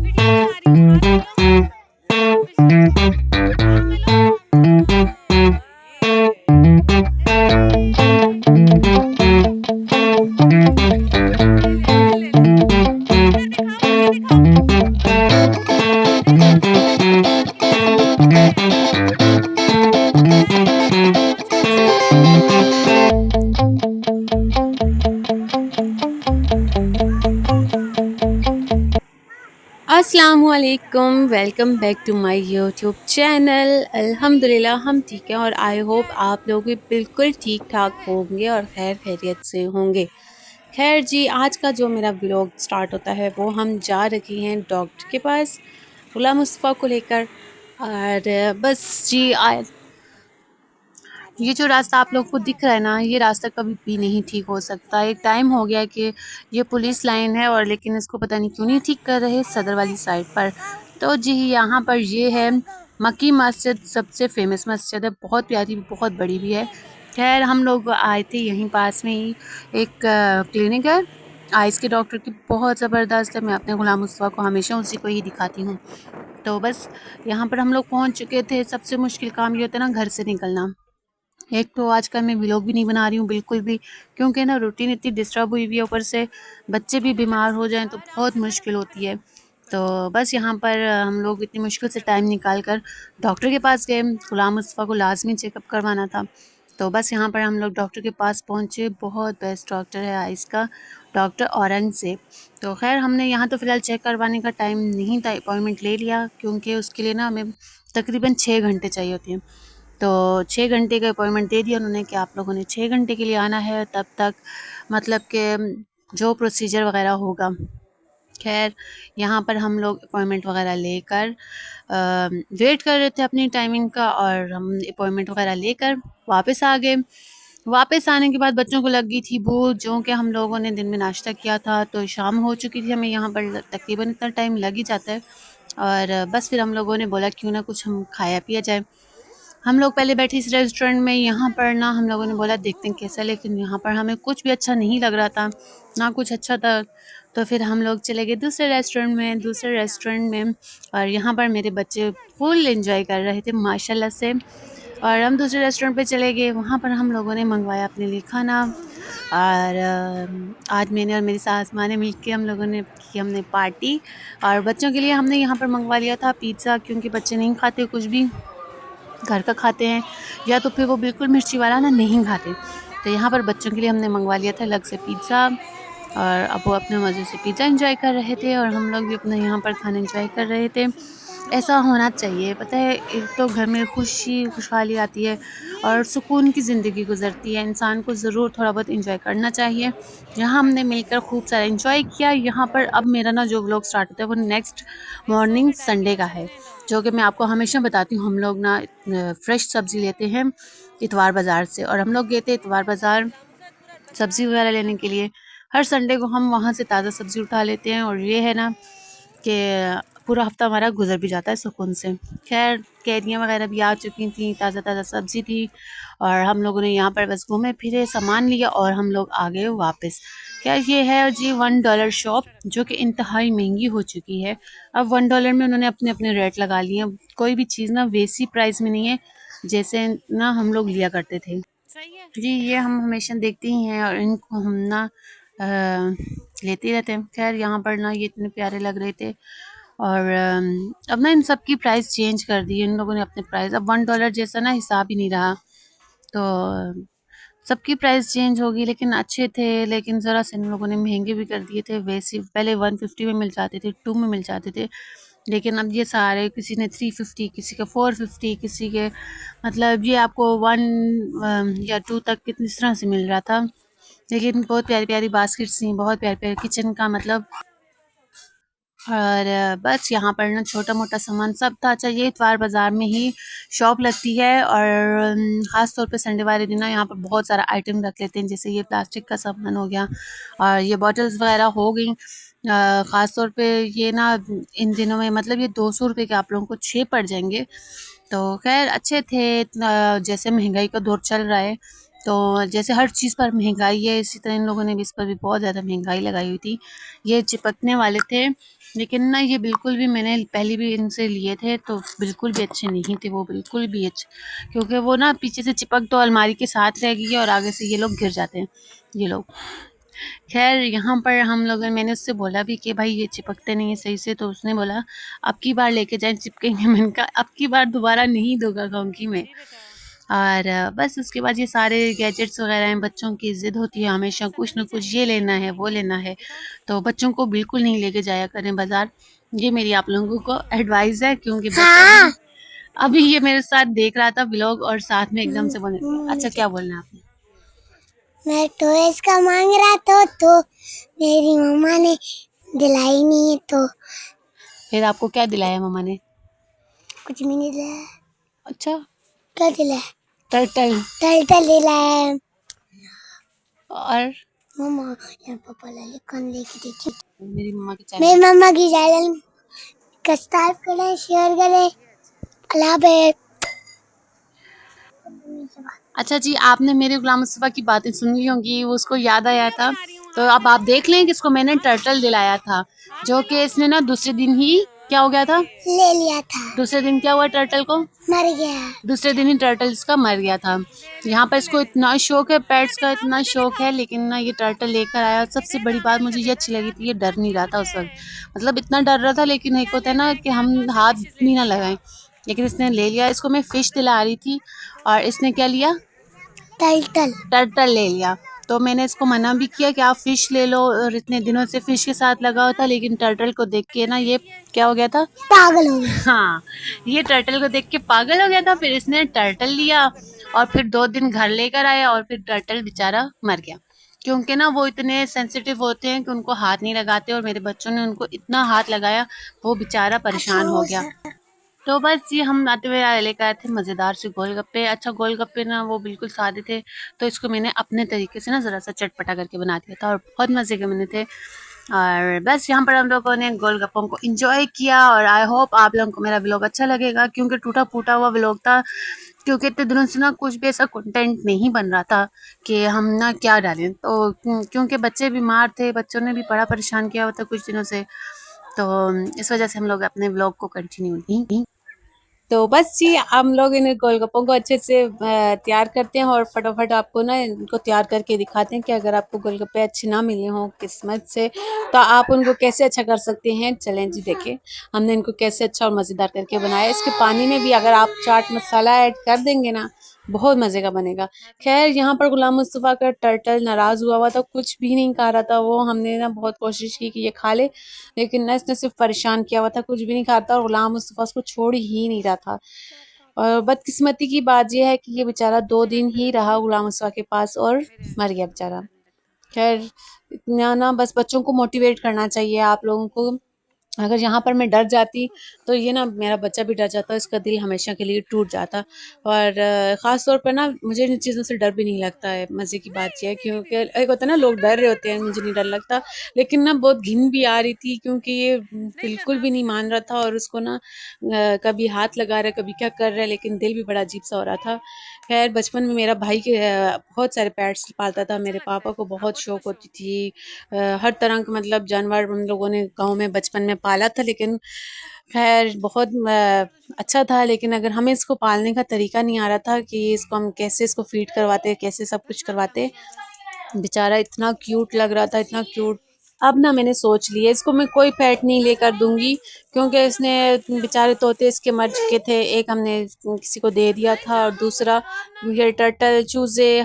Video बना रही हूँ, बात करो। बात कर लो। ले लो, इधर दिखाओ, मुझे दिखाओ, दिखाओ कैमरे में दिखाओ कि मैं कितनी अच्छी हूँ। वेरी गुड, मुझे अच्छी अस्सलामुअलैकुम, welcome back to my YouTube channel. अल्हम्दुलिल्लाह हम ठीक हैं और आई होप आप लोग भी बिल्कुल ठीक ठाक होंगे और खैर खैरियत से होंगे। खैर जी, आज का जो मेरा व्लॉग स्टार्ट होता है वो हम जा रखे हैं डॉक्टर के पास गुलाम मुस्तफ़ा को लेकर। और बस जी ये जो रास्ता आप लोग को दिख रहा है ना, ये रास्ता कभी भी नहीं ठीक हो सकता। एक टाइम हो गया कि ये पुलिस लाइन है और लेकिन इसको पता नहीं क्यों नहीं ठीक कर रहे सदर वाली साइड पर। तो जी यहाँ पर ये है मक्की मस्जिद, सबसे फेमस मस्जिद है, बहुत प्यारी, बहुत बड़ी भी है। खैर हम लोग आए थे, यहीं पास में ही एक क्लिनिक है आइस के डॉक्टर की, बहुत ज़बरदस्त है। मैं अपने गुलाम मुस्तफ़ा को हमेशा उसी को ही दिखाती हूँ। तो बस यहाँ पर हम लोग पहुँच चुके थे। सबसे मुश्किल काम ये होता है ना, घर से निकलना। एक तो आजकल मैं व्लॉग भी नहीं बना रही हूँ बिल्कुल भी, क्योंकि ना रूटीन इतनी डिस्टर्ब हुई हुई है, ऊपर से बच्चे भी बीमार हो जाएं तो बहुत मुश्किल होती है। तो बस यहाँ पर हम लोग इतनी मुश्किल से टाइम निकाल कर डॉक्टर के पास गए। गुलाम मुस्तफ़ा को लाजमी चेकअप करवाना था। तो बस यहाँ पर हम लोग डॉक्टर के पास पहुँचे। बहुत बेस्ट डॉक्टर है आइस का, डॉक्टर औरंगज़ेब। तो खैर हमने यहाँ तो फ़िलहाल चेक करवाने का टाइम नहीं था, अपॉइंटमेंट ले लिया, क्योंकि उसके लिए ना हमें तकरीबन 6 घंटे चाहिए होती हैं। तो 6 घंटे का अपॉइंटमेंट दे दिया उन्होंने कि आप लोगों ने 6 घंटे के लिए आना है, तब तक मतलब कि जो प्रोसीजर वगैरह होगा। खैर यहाँ पर हम लोग अपॉइंटमेंट वगैरह लेकर वेट कर रहे थे अपनी टाइमिंग का, और हम अपॉइंटमेंट वगैरह लेकर वापस आ गए। वापस आने के बाद बच्चों को लग गई थी भूख, जो कि हम लोगों ने दिन में नाश्ता किया था, तो शाम हो चुकी थी। हमें यहाँ पर तकरीबन इतना टाइम लग ही जाता है। और बस फिर हम लोगों ने बोला क्यों ना कुछ हम खाया पिया जाए। हम लोग पहले बैठे इस रेस्टोरेंट में, यहाँ पर ना हम लोगों ने बोला देखते हैं कैसा, लेकिन यहाँ पर हमें कुछ भी अच्छा नहीं लग रहा था, ना कुछ अच्छा था। तो फिर हम लोग चले गए दूसरे रेस्टोरेंट में। और यहाँ पर मेरे बच्चे फुल एंजॉय कर रहे थे माशाल्लाह से। और हम दूसरे रेस्टोरेंट पे चले गए, वहाँ पर हम लोगों ने मंगवाया अपने लिए खाना। और आज मैंने और मेरी सास माँ ने मिलकर हम लोगों ने की हमने पार्टी। और बच्चों के लिए हमने यहाँ पर मंगवा लिया था पिज़्ज़ा, क्योंकि बच्चे नहीं खाते कुछ भी घर का खाते हैं, या तो फिर वो बिल्कुल मिर्ची वाला ना नहीं खाते। तो यहाँ पर बच्चों के लिए हमने मंगवा लिया था अलग से पिज़्ज़ा। और अब वो अपने मज़े से पिज़्ज़ा एंजॉय कर रहे थे और हम लोग भी अपना यहाँ पर खाना एंजॉय कर रहे थे। ऐसा होना चाहिए, पता है, एक तो घर में खुशी खुशहाली आती है और सुकून की ज़िंदगी गुजरती है। इंसान को ज़रूर थोड़ा बहुत एंजॉय करना चाहिए। यहाँ हमने मिलकर खूब सारा एंजॉय किया। यहाँ पर अब मेरा ना जो व्लॉग स्टार्ट होता है वो नेक्स्ट मॉर्निंग संडे का है, जो कि मैं आपको हमेशा बताती हूँ। हम लोग ना फ्रेश सब्ज़ी लेते हैं इतवार बाज़ार से, और हम लोग गए थे इतवार बाज़ार सब्ज़ी वगैरह लेने के लिए। हर संडे को हम वहाँ से ताज़ा सब्ज़ी उठा लेते हैं, और ये है ना कि पूरा हफ्ता हमारा गुजर भी जाता है सुकून से। खैर कैरियाँ वगैरह भी आ चुकी थी, ताज़ा ताज़ा सब्ज़ी थी, और हम लोगों ने यहाँ पर बस घूमे फिरे, सामान लिया और हम लोग आ गए वापस। खैर ये है जी $1 शॉप, जो कि इंतहाई महंगी हो चुकी है। अब $1 में उन्होंने अपने अपने रेट लगा लिए हैं। कोई भी चीज़ ना वैसी प्राइस में नहीं है जैसे ना हम लोग लिया करते थे। जी ये हम हमेशा देखते ही हैं और इनको हम ना अ, लेते ही रहते हैं। खैर यहाँ पर ना ये इतने प्यारे लग रहे थे। और अब ना इन सब की प्राइस चेंज कर दी है इन लोगों ने अपने प्राइस, अब $1 जैसा ना हिसाब ही नहीं रहा। तो सबकी प्राइस चेंज होगी, लेकिन अच्छे थे, लेकिन ज़रा से इन लोगों ने महंगे भी कर दिए थे। वैसे पहले 150 में मिल जाते थे, 2 में मिल जाते थे, लेकिन अब ये सारे, किसी ने 350, किसी का 450, किसी के मतलब ये आपको 1 या 2 तक किस तरह से मिल रहा था। लेकिन बहुत प्यारी प्यारी बास्केट्स थी, बहुत प्यारे प्यारे किचन का मतलब। और बस यहाँ पर ना छोटा मोटा सामान सब था। अच्छा ये इतवार बाज़ार में ही शॉप लगती है, और ख़ास तौर पे संडे वाले दिन ना यहाँ पर बहुत सारा आइटम रख लेते हैं, जैसे ये प्लास्टिक का सामान हो गया और ये बॉटल्स वगैरह हो गई। ख़ास तौर पे ये ना इन दिनों में मतलब ये 200 रुपये के आप लोगों को 6 पड़ जाएंगे। तो खैर अच्छे थे। जैसे महंगाई का दौर चल रहा है, तो जैसे हर चीज़ पर महंगाई है, इसी तरह इन लोगों ने भी इस पर भी बहुत ज़्यादा महंगाई लगाई हुई थी। ये चिपकने वाले थे लेकिन ना ये बिल्कुल भी, मैंने पहले भी इनसे लिए थे तो बिल्कुल भी अच्छे नहीं थे वो, बिल्कुल भी अच्छे, क्योंकि वो ना पीछे से चिपक तो अलमारी के साथ रह गई है और आगे से ये लोग गिर जाते हैं ये लोग। खैर यहाँ पर हम लोगों, मैंने उससे बोला भी कि भाई ये चिपकते नहीं है सही से, तो उसने बोला अब की बार लेके जाएं चिपकेंगे। मैंने कहा अब की बार दोबारा नहीं दूंगा कहूँगी मैं। और बस उसके बाद ये सारे गैजेट्स वगैरह हैं, बच्चों की ज़िद होती है हमेशा कुछ ना कुछ, ये लेना है वो लेना है, तो बच्चों को बिल्कुल नहीं लेके जाया करें बाज़ार। ये मेरी आप लोगों को एडवाइस है, क्योंकि हाँ। अभी ये मेरे साथ देख रहा था व्लॉग और साथ में एकदम से बोलने, अच्छा क्या बोलना है आपने? मैं टॉयज का मांग रहा था तो मेरी मम्मा ने दिलाई नहीं, तो फिर आपको क्या दिलाया मम्मा ने? कुछ भी नहीं दिलाया। अच्छा, क्या दिलाया? टर्टल। टर्टल दिलाया। और मम्मा या पापा लाले कौन लेके देखी? मेरी मम्मा की मेरी चैनल, मम्मा की चैनल सब्सक्राइब करें, शेयर करें। अल्लाह हाफ़िज़। अच्छा जी, आपने मेरे गुलाम मुस्तफ़ा की बातें सुन ली होंगी, वो उसको याद आया था, तो अब आप देख लें कि इसको मैंने टर्टल दिलाया था, जो कि इसने ना दूसरे दिन ही क्या हो गया था? ले लिया था। दूसरे दिन क्या हुआ टर्टल को? मर गया। दूसरे दिन ही टर्टल इसका मर गया था। यहाँ पर इसको इतना शौक है, पेट्स का इतना शौक है, लेकिन ना ये टर्टल लेकर आया। सबसे बड़ी बात मुझे ये अच्छी लगी थी, ये डर नहीं रहा था उस वक्त, मतलब इतना डर रहा था, लेकिन एक होता है ना कि हम हाथ भी ना लगाएं, लेकिन इसने ले लिया। इसको मैं फिश दिला रही थी और इसने क्या लिया? टर्टल। टर्टल ले लिया। तो मैंने इसको मना भी किया कि आप फिश ले लो, और इतने दिनों से फिश के साथ लगा हुआ था, लेकिन टर्टल को देख के ना ये क्या हो गया था? पागल हो गया। हाँ, ये टर्टल को देख के पागल हो गया था। फिर इसने टर्टल लिया और फिर 2 दिन घर लेकर आया और फिर टर्टल बेचारा मर गया, क्योंकि ना वो इतने सेंसिटिव होते हैं कि उनको हाथ नहीं लगाते, और मेरे बच्चों ने उनको इतना हाथ लगाया, वो बेचारा परेशान हो गया। तो बस ये हम आते हुए लेकर आए थे मज़ेदार से गोलगप्पे। अच्छा गोलगप्पे ना वो बिल्कुल सादे थे, तो इसको मैंने अपने तरीके से ना ज़रा-सा चटपटा करके बना दिया था और बहुत मज़े के बने थे। और बस यहाँ पर हम लोगों ने गोलगप्पों को एंजॉय किया, और आई होप आप लोगों को मेरा व्लॉग अच्छा लगेगा, क्योंकि टूटा-फूटा हुआ व्लॉग था, क्योंकि इतने दिनों से ना कुछ भी ऐसा कंटेंट नहीं बन रहा था कि हम ना क्या डालें। तो क्योंकि बच्चे बीमार थे, बच्चों ने भी बड़ा परेशान किया हुआ था कुछ दिनों से, तो इस वजह से हम लोग अपने व्लॉग को कंटिन्यू नहीं। तो बस जी हम लोग इन गोलगप्पों को अच्छे से तैयार करते हैं और फटाफट आपको ना इनको तैयार करके दिखाते हैं कि अगर आपको गोलगप्पे अच्छे ना मिले हों किस्मत से, तो आप उनको कैसे अच्छा कर सकते हैं। चलें जी देखें हमने इनको कैसे अच्छा और मज़ेदार करके बनाया। इसके पानी में भी अगर आप चाट मसाला ऐड कर देंगे ना, बहुत मज़े का बनेगा। खैर यहाँ पर गुलाम मुस्तफ़ा का टर्टल नाराज़ हुआ हुआ था, कुछ भी नहीं खा रहा था वो। हमने ना बहुत कोशिश की कि ये खा ले, लेकिन ना इसने सिर्फ परेशान किया हुआ था, कुछ भी नहीं खाता, और गुलाम मुस्तफ़ा उसको छोड़ ही नहीं रहा था। और बदकिस्मती की बात यह है कि ये बेचारा 2 दिन ही रहा गुलाम मुस्तफ़ा के पास और मर गया बेचारा। खैर इतना ना बस बच्चों को मोटिवेट करना चाहिए आप लोगों को। अगर यहाँ पर मैं डर जाती तो ये ना मेरा बच्चा भी डर जाता, इसका दिल हमेशा के लिए टूट जाता। और ख़ास तौर पर ना मुझे इन चीज़ों से डर भी नहीं लगता है। मज़े की बात ये है, क्योंकि एक होता है ना लोग डर रहे होते हैं, मुझे नहीं डर लगता, लेकिन ना बहुत घिन भी आ रही थी, क्योंकि ये बिल्कुल भी नहीं मान रहा था, और उसको ना कभी हाथ लगा रहा है कभी क्या कर रहा है, लेकिन दिल भी बड़ा अजीब सा हो रहा था। खैर बचपन में मेरा भाई के बहुत सारे पेट्स पालता था, मेरे पापा को बहुत शौक होती थी हर तरह का, मतलब जानवर हम लोगों ने गाँव में बचपन में पाला था। लेकिन खैर बहुत अच्छा था, लेकिन अगर हमें इसको पालने का तरीका नहीं आ रहा था कि इसको हम कैसे इसको फीड करवाते, कैसे सब कुछ करवाते। बेचारा इतना क्यूट लग रहा था, इतना क्यूट। अब ना मैंने सोच लिया इसको मैं कोई पेट नहीं लेकर दूंगी, क्योंकि इसने बेचारे तोते इसके मर चुके थे, एक हमने किसी को दे दिया था, और दूसरा ये टर्टल चूजे